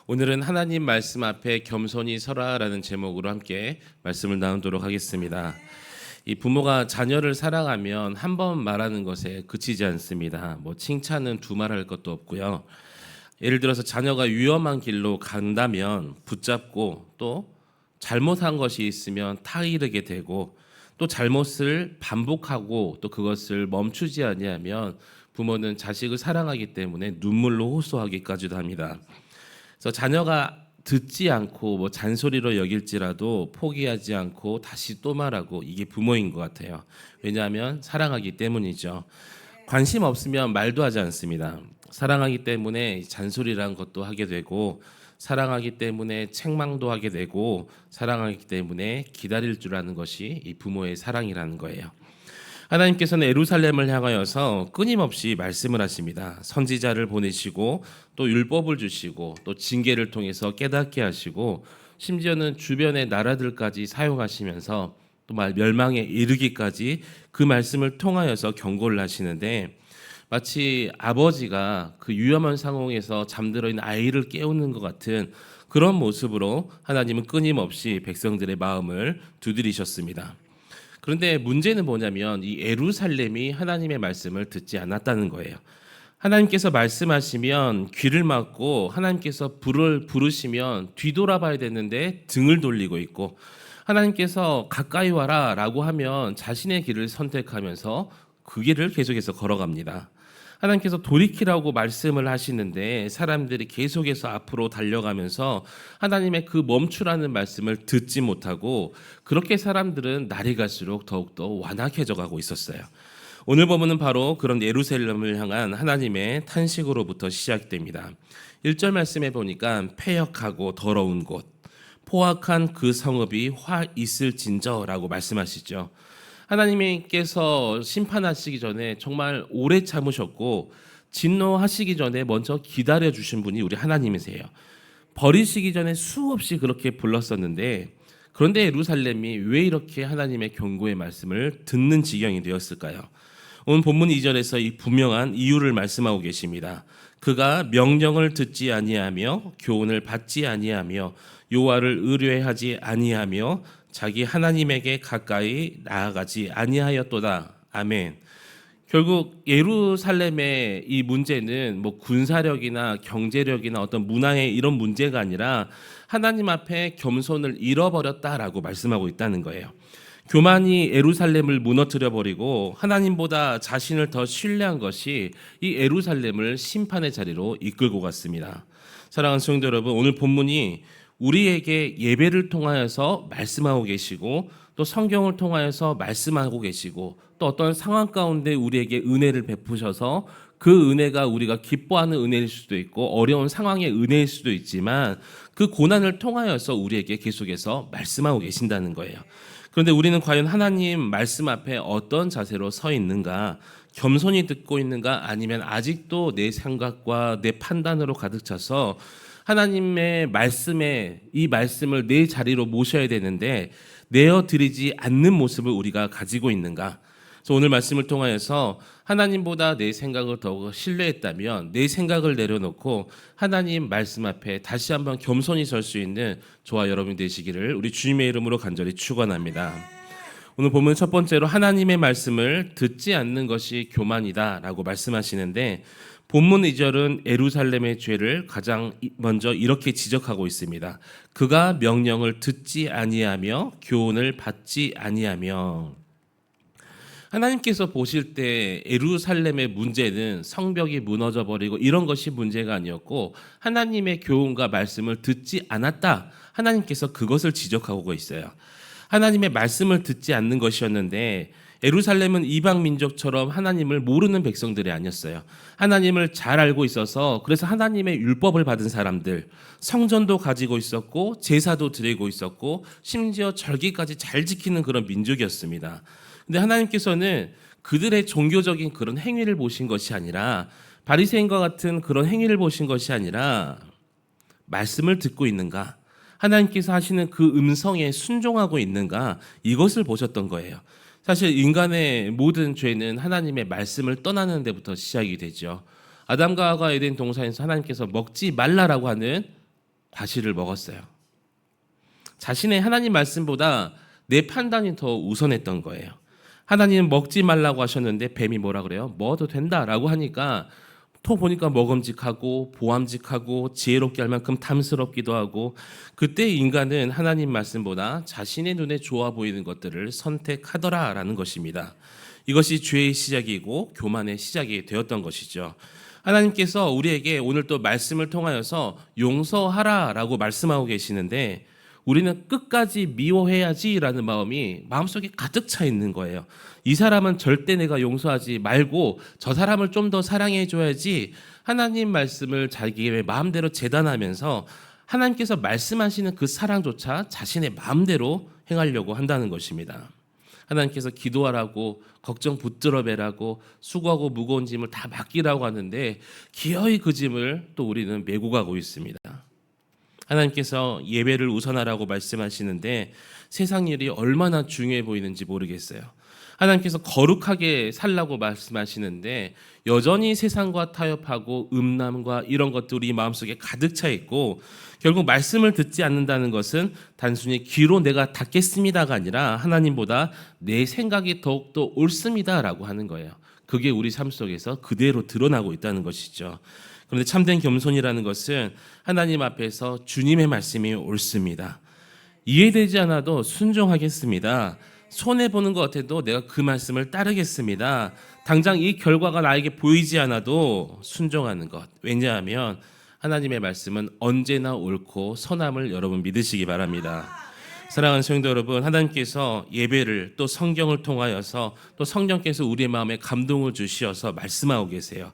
오늘은 하나님 말씀 앞에 겸손히 서라라는 제목으로 함께 말씀을 나누도록 하겠습니다. 이 부모가 자녀를 사랑하면 한 번 말하는 것에 그치지 않습니다. 칭찬은 두말할 것도 없고요. 예를 들어서 자녀가 위험한 길로 간다면 붙잡고 또 잘못한 것이 있으면 타이르게 되고 또 잘못을 반복하고 또 그것을 멈추지 아니하면 부모는 자식을 사랑하기 때문에 눈물로 호소하기까지도 합니다. 그래서 자녀가 듣지 않고 잔소리로 여길지라도 포기하지 않고 다시 또 말하고, 이게 부모인 것 같아요. 왜냐하면 사랑하기 때문이죠. 관심 없으면 말도 하지 않습니다. 사랑하기 때문에 잔소리라는 것도 하게 되고, 사랑하기 때문에 책망도 하게 되고, 사랑하기 때문에 기다릴 줄 아는 것이 이 부모의 사랑이라는 거예요. 하나님께서는 예루살렘을 향하여서 끊임없이 말씀을 하십니다. 선지자를 보내시고 또 율법을 주시고 또 징계를 통해서 깨닫게 하시고, 심지어는 주변의 나라들까지 사용하시면서 또 멸망에 이르기까지 그 말씀을 통하여서 경고를 하시는데, 마치 아버지가 그 위험한 상황에서 잠들어 있는 아이를 깨우는 것 같은 그런 모습으로 하나님은 끊임없이 백성들의 마음을 두드리셨습니다. 그런데 문제는 뭐냐면 이 예루살렘이 하나님의 말씀을 듣지 않았다는 거예요. 하나님께서 말씀하시면 귀를 막고, 하나님께서 불을 부르시면 뒤돌아봐야 되는데 등을 돌리고 있고, 하나님께서 가까이 와라 라고 하면 자신의 길을 선택하면서 그 길을 계속해서 걸어갑니다. 하나님께서 돌이키라고 말씀을 하시는데 사람들이 계속해서 앞으로 달려가면서 하나님의 그 멈추라는 말씀을 듣지 못하고, 그렇게 사람들은 날이 갈수록 더욱더 완악해져 가고 있었어요. 오늘 본문은 바로 그런 예루살렘을 향한 하나님의 탄식으로부터 시작됩니다. 1절 말씀에 보니까 패역하고 더러운 곳, 포악한 그 성읍이 화 있을진저라고 말씀하시죠. 하나님께서 심판하시기 전에 정말 오래 참으셨고, 진노하시기 전에 먼저 기다려 주신 분이 우리 하나님이세요. 버리시기 전에 수없이 그렇게 불렀었는데, 그런데 예루살렘이 왜 이렇게 하나님의 경고의 말씀을 듣는 지경이 되었을까요? 오늘 본문 2절에서 이 분명한 이유를 말씀하고 계십니다. 그가 명령을 듣지 아니하며 교훈을 받지 아니하며 여호와를 의뢰하지 아니하며 자기 하나님에게 가까이 나아가지 아니하였도다. 아멘. 결국 예루살렘의 이 문제는 군사력이나 경제력이나 어떤 문화의 이런 문제가 아니라 하나님 앞에 겸손을 잃어버렸다라고 말씀하고 있다는 거예요. 교만이 예루살렘을 무너뜨려 버리고 하나님보다 자신을 더 신뢰한 것이 이 예루살렘을 심판의 자리로 이끌고 갔습니다. 사랑하는 성도 여러분, 오늘 본문이 우리에게 예배를 통하여서 말씀하고 계시고, 또 성경을 통하여서 말씀하고 계시고, 또 어떤 상황 가운데 우리에게 은혜를 베푸셔서 그 은혜가 우리가 기뻐하는 은혜일 수도 있고 어려운 상황의 은혜일 수도 있지만, 그 고난을 통하여서 우리에게 계속해서 말씀하고 계신다는 거예요. 그런데 우리는 과연 하나님 말씀 앞에 어떤 자세로 서 있는가? 겸손히 듣고 있는가? 아니면 아직도 내 생각과 내 판단으로 가득 차서 하나님의 말씀에 이 말씀을 내 자리로 모셔야 되는데 내어드리지 않는 모습을 우리가 가지고 있는가? 그래서 오늘 말씀을 통하여서 하나님보다 내 생각을 더욱 신뢰했다면 내 생각을 내려놓고 하나님 말씀 앞에 다시 한번 겸손히 설 수 있는 저와 여러분이 되시기를 우리 주님의 이름으로 간절히 축원합니다. 오늘 보면 첫 번째로 하나님의 말씀을 듣지 않는 것이 교만이다라고 말씀하시는데, 본문 2절은 예루살렘의 죄를 가장 먼저 이렇게 지적하고 있습니다. 그가 명령을 듣지 아니하며 교훈을 받지 아니하며. 하나님께서 보실 때 예루살렘의 문제는 성벽이 무너져 버리고 이런 것이 문제가 아니었고, 하나님의 교훈과 말씀을 듣지 않았다, 하나님께서 그것을 지적하고 있어요. 하나님의 말씀을 듣지 않는 것이었는데, 예루살렘은 이방 민족처럼 하나님을 모르는 백성들이 아니었어요. 하나님을 잘 알고 있어서, 그래서 하나님의 율법을 받은 사람들, 성전도 가지고 있었고 제사도 드리고 있었고 심지어 절기까지 잘 지키는 그런 민족이었습니다. 근데 하나님께서는 그들의 종교적인 그런 행위를 보신 것이 아니라, 바리새인과 같은 그런 행위를 보신 것이 아니라 말씀을 듣고 있는가, 하나님께서 하시는 그 음성에 순종하고 있는가, 이것을 보셨던 거예요. 사실 인간의 모든 죄는 하나님의 말씀을 떠나는 데부터 시작이 되죠. 아담과 하와 에덴 동산에서 하나님께서 먹지 말라라고 하는 과실을 먹었어요. 자신의 하나님 말씀보다 내 판단이 더 우선했던 거예요. 하나님은 먹지 말라고 하셨는데 뱀이 뭐라 그래요? 먹어도 된다라고 하니까 또 보니까 먹음직하고 보암직하고 지혜롭게 할 만큼 탐스럽기도 하고, 그때 인간은 하나님 말씀보다 자신의 눈에 좋아 보이는 것들을 선택하더라라는 것입니다. 이것이 죄의 시작이고 교만의 시작이 되었던 것이죠. 하나님께서 우리에게 오늘 또 말씀을 통하여서 용서하라라고 말씀하고 계시는데, 우리는 끝까지 미워해야지라는 마음이 마음속에 가득 차 있는 거예요. 이 사람은 절대 내가 용서하지 말고 저 사람을 좀 더 사랑해 줘야지, 하나님 말씀을 자기의 마음대로 재단하면서 하나님께서 말씀하시는 그 사랑조차 자신의 마음대로 행하려고 한다는 것입니다. 하나님께서 기도하라고, 걱정 붙들어 매라고, 수고하고 무거운 짐을 다 맡기라고 하는데 기어이 그 짐을 또 우리는 메고 가고 있습니다. 하나님께서 예배를 우선하라고 말씀하시는데 세상 일이 얼마나 중요해 보이는지 모르겠어요. 하나님께서 거룩하게 살라고 말씀하시는데 여전히 세상과 타협하고 음란과 이런 것들이 마음속에 가득 차 있고, 결국 말씀을 듣지 않는다는 것은 단순히 귀로 내가 닫겠습니다가 아니라 하나님보다 내 생각이 더욱더 옳습니다라고 하는 거예요. 그게 우리 삶 속에서 그대로 드러나고 있다는 것이죠. 그런데 참된 겸손이라는 것은 하나님 앞에서 주님의 말씀이 옳습니다. 이해되지 않아도 순종하겠습니다. 손해보는 것 같아도 내가 그 말씀을 따르겠습니다. 당장 이 결과가 나에게 보이지 않아도 순종하는 것. 왜냐하면 하나님의 말씀은 언제나 옳고 선함을 여러분 믿으시기 바랍니다. 사랑하는 성도 여러분, 하나님께서 예배를 또 성경을 통하여서 또 성령께서 우리의 마음에 감동을 주시어서 말씀하고 계세요.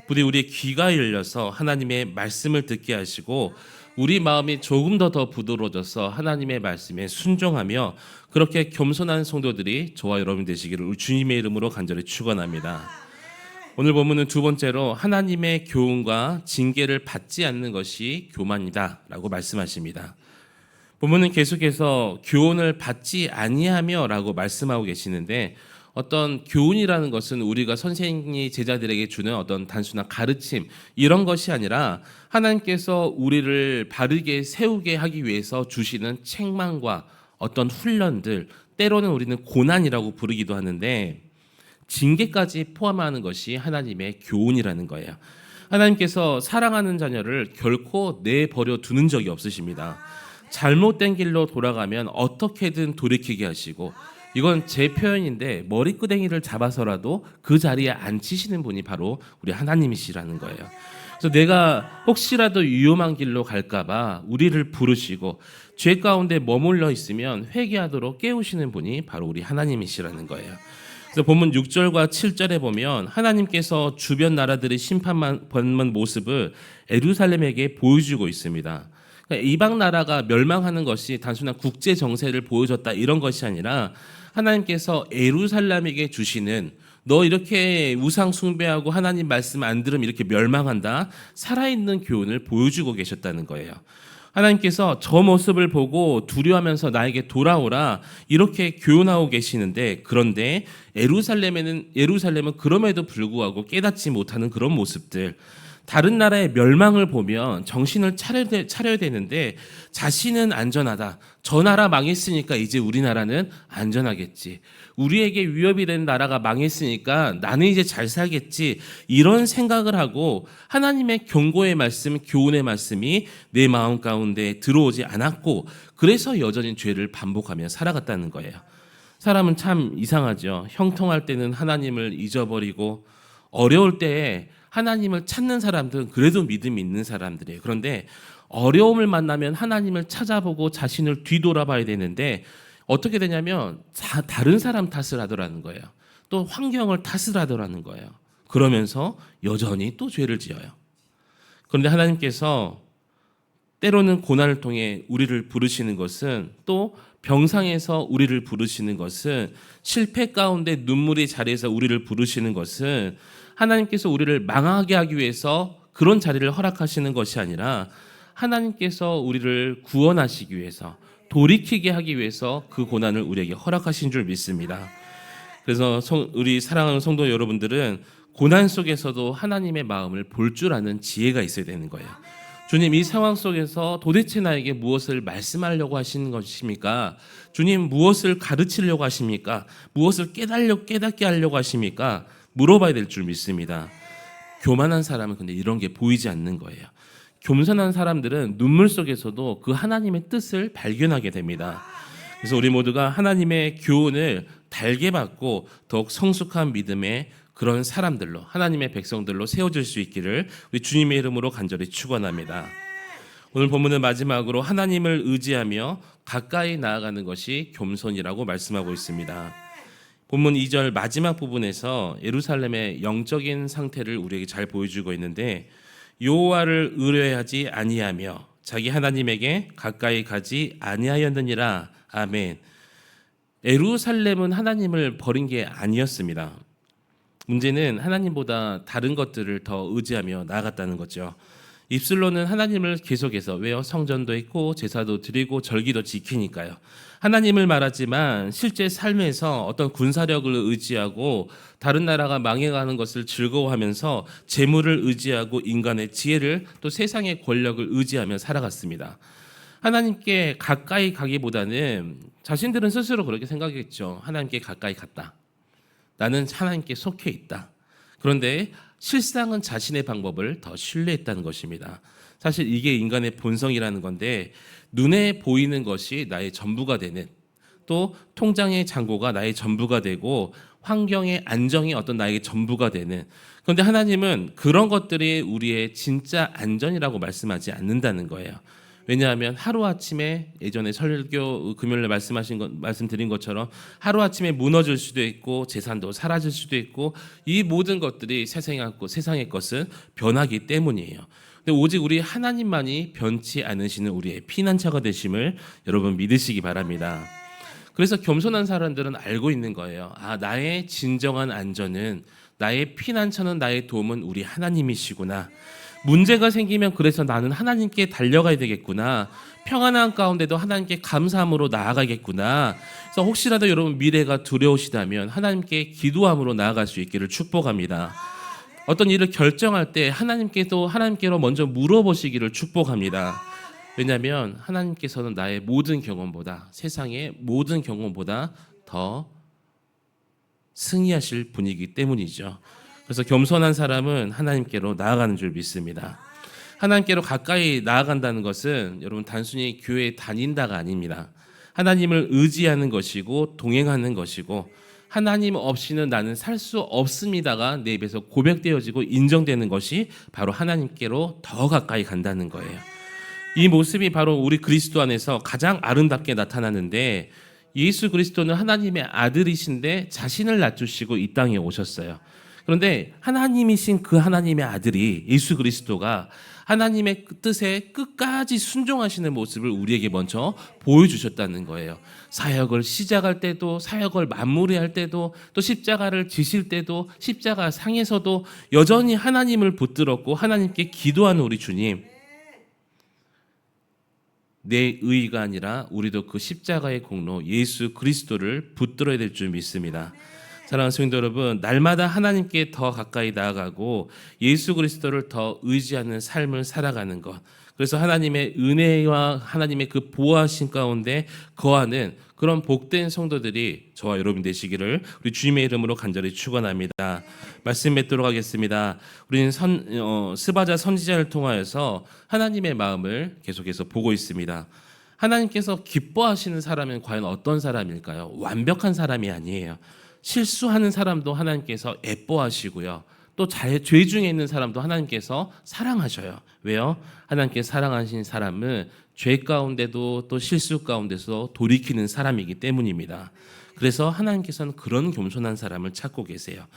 부디 우리의 귀가 열려서 하나님의 말씀을 듣게 하시고 우리 마음이 조금 더 부드러워져서 하나님의 말씀에 순종하며 그렇게 겸손한 성도들이 저와 여러분 되시기를 주님의 이름으로 간절히 축원합니다. 오늘 본문은 두 번째로 하나님의 교훈과 징계를 받지 않는 것이 교만이다라고 말씀하십니다. 본문은 계속해서 교훈을 받지 아니하며라고 말씀하고 계시는데, 어떤 교훈이라는 것은 우리가 선생님이 제자들에게 주는 어떤 단순한 가르침 이런 것이 아니라 하나님께서 우리를 바르게 세우게 하기 위해서 주시는 책망과 어떤 훈련들, 때로는 우리는 고난이라고 부르기도 하는데 징계까지 포함하는 것이 하나님의 교훈이라는 거예요. 하나님께서 사랑하는 자녀를 결코 내버려 두는 적이 없으십니다. 잘못된 길로 돌아가면 어떻게든 돌이키게 하시고, 이건 제 표현인데 머리끄댕이를 잡아서라도 그 자리에 앉히시는 분이 바로 우리 하나님이시라는 거예요. 그래서 내가 혹시라도 위험한 길로 갈까봐 우리를 부르시고 죄 가운데 머물러 있으면 회개하도록 깨우시는 분이 바로 우리 하나님이시라는 거예요. 그래서 본문 6절과 7절에 보면 하나님께서 주변 나라들의 심판받는 모습을 예루살렘에게 보여주고 있습니다. 그러니까 이방 나라가 멸망하는 것이 단순한 국제 정세를 보여줬다 이런 것이 아니라 하나님께서 예루살렘에게 주시는, 너 이렇게 우상 숭배하고 하나님 말씀 안 들으면 이렇게 멸망한다, 살아있는 교훈을 보여주고 계셨다는 거예요. 하나님께서 저 모습을 보고 두려워하면서 나에게 돌아오라 이렇게 교훈하고 계시는데, 그런데 예루살렘은 그럼에도 불구하고 깨닫지 못하는 그런 모습들, 다른 나라의 멸망을 보면 정신을 차려야 되는데 자신은 안전하다, 저 나라 망했으니까 이제 우리나라는 안전하겠지, 우리에게 위협이 되는 나라가 망했으니까 나는 이제 잘 살겠지, 이런 생각을 하고 하나님의 경고의 말씀, 교훈의 말씀이 내 마음 가운데 들어오지 않았고, 그래서 여전히 죄를 반복하며 살아갔다는 거예요. 사람은 참 이상하죠. 형통할 때는 하나님을 잊어버리고 어려울 때에 하나님을 찾는 사람들은 그래도 믿음이 있는 사람들이에요. 그런데 어려움을 만나면 하나님을 찾아보고 자신을 뒤돌아봐야 되는데 어떻게 되냐면 다른 사람 탓을 하더라는 거예요. 또 환경을 탓을 하더라는 거예요. 그러면서 여전히 또 죄를 지어요. 그런데 하나님께서 때로는 고난을 통해 우리를 부르시는 것은, 또 병상에서 우리를 부르시는 것은, 실패 가운데 눈물이 자리에서 우리를 부르시는 것은 하나님께서 우리를 망하게 하기 위해서 그런 자리를 허락하시는 것이 아니라 하나님께서 우리를 구원하시기 위해서, 돌이키게 하기 위해서 그 고난을 우리에게 허락하신 줄 믿습니다. 그래서 우리 사랑하는 성도 여러분들은 고난 속에서도 하나님의 마음을 볼 줄 아는 지혜가 있어야 되는 거예요. 주님, 이 상황 속에서 도대체 나에게 무엇을 말씀하려고 하시는 것입니까? 주님, 무엇을 가르치려고 하십니까? 무엇을 깨닫게 하려고 하십니까? 물어봐야 될 줄 믿습니다. 교만한 사람은 근데 이런 게 보이지 않는 거예요. 겸손한 사람들은 눈물 속에서도 그 하나님의 뜻을 발견하게 됩니다. 그래서 우리 모두가 하나님의 교훈을 달게 받고 더욱 성숙한 믿음의 그런 사람들로, 하나님의 백성들로 세워질 수 있기를 우리 주님의 이름으로 간절히 축원합니다. 오늘 본문은 마지막으로 하나님을 의지하며 가까이 나아가는 것이 겸손이라고 말씀하고 있습니다. 본문 2절 마지막 부분에서 예루살렘의 영적인 상태를 우리에게 잘 보여주고 있는데, 여호와를 의뢰하지 아니하며 자기 하나님에게 가까이 가지 아니하였느니라. 아멘. 예루살렘은 하나님을 버린 게 아니었습니다. 문제는 하나님보다 다른 것들을 더 의지하며 나아갔다는 거죠. 입술로는 하나님을 계속해서, 왜요? 성전도 있고 제사도 드리고 절기도 지키니까요. 하나님을 말하지만 실제 삶에서 어떤 군사력을 의지하고 다른 나라가 망해가는 것을 즐거워하면서 재물을 의지하고 인간의 지혜를, 또 세상의 권력을 의지하며 살아갔습니다. 하나님께 가까이 가기보다는 자신들은 스스로 그렇게 생각했죠. 하나님께 가까이 갔다. 나는 하나님께 속해 있다. 그런데 실상은 자신의 방법을 더 신뢰했다는 것입니다. 사실 이게 인간의 본성이라는 건데, 눈에 보이는 것이 나의 전부가 되는, 또 통장의 잔고가 나의 전부가 되고 환경의 안정이 어떤 나에게 전부가 되는, 그런데 하나님은 그런 것들이 우리의 진짜 안전이라고 말씀하지 않는다는 거예요. 왜냐하면 하루아침에, 예전에 설교 금요일에 말씀드린 것처럼 하루아침에 무너질 수도 있고 재산도 사라질 수도 있고, 이 모든 것들이 세상의 것은 변하기 때문이에요. 근데 오직 우리 하나님만이 변치 않으시는 우리의 피난처가 되심을 여러분 믿으시기 바랍니다. 그래서 겸손한 사람들은 알고 있는 거예요. 나의 진정한 안전은, 나의 피난처는, 나의 도움은 우리 하나님이시구나. 문제가 생기면 그래서 나는 하나님께 달려가야 되겠구나. 평안한 가운데도 하나님께 감사함으로 나아가겠구나. 그래서 혹시라도 여러분 미래가 두려우시다면 하나님께 기도함으로 나아갈 수 있기를 축복합니다. 어떤 일을 결정할 때 하나님께로 먼저 물어보시기를 축복합니다. 왜냐하면 하나님께서는 나의 모든 경험보다, 세상의 모든 경험보다 더 승리하실 분이기 때문이죠. 그래서 겸손한 사람은 하나님께로 나아가는 줄 믿습니다. 하나님께로 가까이 나아간다는 것은 여러분 단순히 교회에 다닌다가 아닙니다. 하나님을 의지하는 것이고 동행하는 것이고, 하나님 없이는 나는 살 수 없습니다가 내 입에서 고백되어지고 인정되는 것이 바로 하나님께로 더 가까이 간다는 거예요. 이 모습이 바로 우리 그리스도 안에서 가장 아름답게 나타나는데, 예수 그리스도는 하나님의 아들이신데 자신을 낮추시고 이 땅에 오셨어요. 그런데 하나님이신 그 하나님의 아들이, 예수 그리스도가 하나님의 뜻에 끝까지 순종하시는 모습을 우리에게 먼저 보여주셨다는 거예요. 사역을 시작할 때도, 사역을 마무리할 때도, 또 십자가를 지실 때도, 십자가 상에서도 여전히 하나님을 붙들었고 하나님께 기도하는 우리 주님, 내 의의가 아니라 우리도 그 십자가의 공로 예수 그리스도를 붙들어야 될 줄 믿습니다. 사랑하는 성도 여러분, 날마다 하나님께 더 가까이 나아가고 예수 그리스도를 더 의지하는 삶을 살아가는 것, 그래서 하나님의 은혜와 하나님의 그 보호하심 가운데 거하는 그런 복된 성도들이 저와 여러분 되시기를 우리 주님의 이름으로 간절히 축원합니다. 말씀 맺도록 하겠습니다. 우리는 스바자 선지자를 통하여서 하나님의 마음을 계속해서 보고 있습니다. 하나님께서 기뻐하시는 사람은 과연 어떤 사람일까요? 완벽한 사람이 아니에요. 실수하는 사람도 하나님께서 예뻐하시고요. 또 죄 중에 있는 사람도 하나님께서 사랑하셔요. 왜요? 하나님께 사랑하신 사람은 죄 가운데도 또 실수 가운데서 돌이키는 사람이기 때문입니다. 그래서 하나님께서는 그런 겸손한 사람을 찾고 계세요.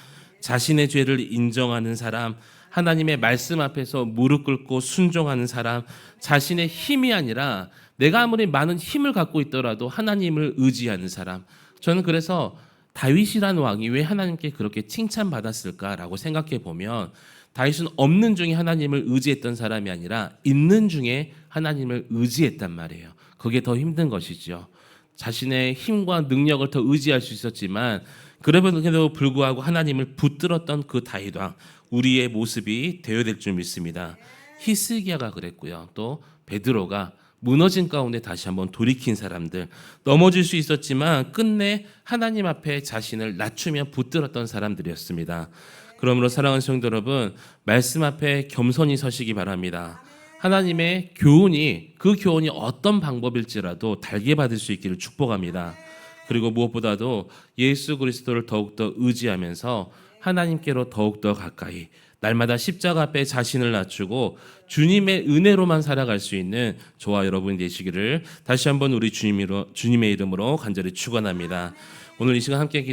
자신의 죄를 인정하는 사람, 하나님의 말씀 앞에서 무릎 꿇고 순종하는 사람, 자신의 힘이 아니라 내가 아무리 많은 힘을 갖고 있더라도 하나님을 의지하는 사람. 저는 그래서 다윗이라는 왕이 왜 하나님께 그렇게 칭찬받았을까라고 생각해 보면, 다윗은 없는 중에 하나님을 의지했던 사람이 아니라 있는 중에 하나님을 의지했단 말이에요. 그게 더 힘든 것이죠. 자신의 힘과 능력을 더 의지할 수 있었지만 그럼에도 불구하고 하나님을 붙들었던 그 다윗 왕, 우리의 모습이 되어야 될 줄 믿습니다. 히스기야가 그랬고요. 또 베드로가 무너진 가운데 다시 한번 돌이킨 사람들, 넘어질 수 있었지만 끝내 하나님 앞에 자신을 낮추며 붙들었던 사람들이었습니다. 그러므로 사랑하는 성도 여러분, 말씀 앞에 겸손히 서시기 바랍니다. 하나님의 교훈이, 그 교훈이 어떤 방법일지라도 달게 받을 수 있기를 축복합니다. 그리고 무엇보다도 예수 그리스도를 더욱더 의지하면서 하나님께로 더욱더 가까이 날마다 십자가 앞에 자신을 낮추고 주님의 은혜로만 살아갈 수 있는 저와 여러분이 되시기를 다시 한번 우리 주님의 이름으로 간절히 축원합니다. 오늘 이 시간 함께 기도